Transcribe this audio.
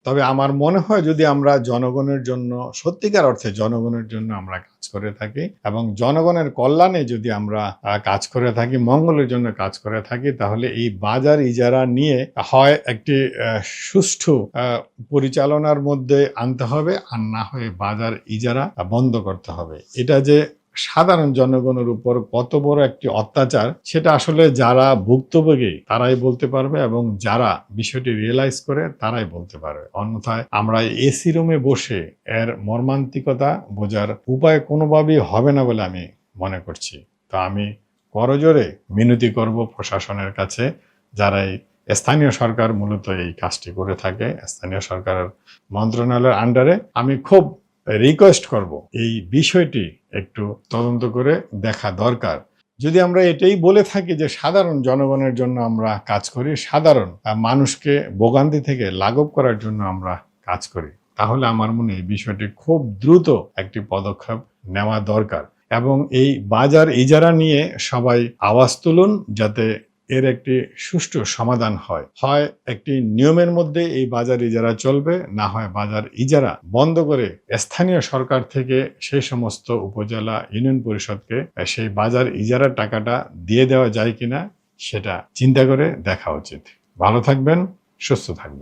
তবে আমার মনে হয় যদি আমরা জনগণের জন্য সত্যিকার অর্থে জনগণের জন্য আমরা কাজ করে থাকি এবং জনগণের কল্যাণে যদি আমরা কাজ করে থাকি, মঙ্গলের জন্য কাজ করে থাকি, তাহলে এই বাজার ইজারা নিয়ে হয় একটি সুষ্ঠু পরিচালনার মধ্যে আনতে হবে, আর না হয় বাজার ইজারা বন্ধ করতে হবে। এটা যে সাধারণ জনগণের উপর কত বড় একটি অত্যাচার সেটা আসলে যারা ভুক্তভোগী তারাই বলতে পারবে এবং যারা বিষয়টি রিয়েলাইজ করে তারাই বলতে পারবে। অন্যথায় আমরা এসি রুমে বসে এর মর্মান্তিকতা বোঝার উপায় কোনোভাবেই হবে না বলে আমি মনে করছি। তো আমি করজোরে মিনতি করব প্রশাসনের কাছে, যারা এই স্থানীয় সরকার মূলত এই কাজটি করে থাকে, স্থানীয় সরকারের মন্ত্রণালয়ের আন্ডারে, আমি খুব রিকোয়েস্ট করব এই বিষয়টি একটু তদন্ত করে দেখা দরকার। যদি আমরা এটাই বলে থাকি যে সাধারণ জনগণের জন্য আমরা কাজ করি, সাধারণ মানুষকে ভোগান্তি থেকে লাঘব করার জন্য আমরা কাজ করি, তাহলে আমার মনে হয় এই বিষয়টি খুব দ্রুত একটি পদক্ষেপ নেওয়া দরকার এবং এই বাজার ইজারা নিয়ে সবাই আওয়াজ তুলুন যাতে এর একটি সুষ্ঠু সমাধান হয়। হয় একটি নিয়মের মধ্যে এই বাজার ইজারা চলবে, না হয় বাজার ইজারা বন্ধ করে স্থানীয় সরকার থেকে সেই সমস্ত উপজেলা ইউনিয়ন পরিষদকে সেই বাজার ইজারার টাকাটা দিয়ে দেওয়া যায় কিনা সেটা চিন্তা করে দেখা উচিত। ভালো থাকবেন, সুস্থ থাকবেন।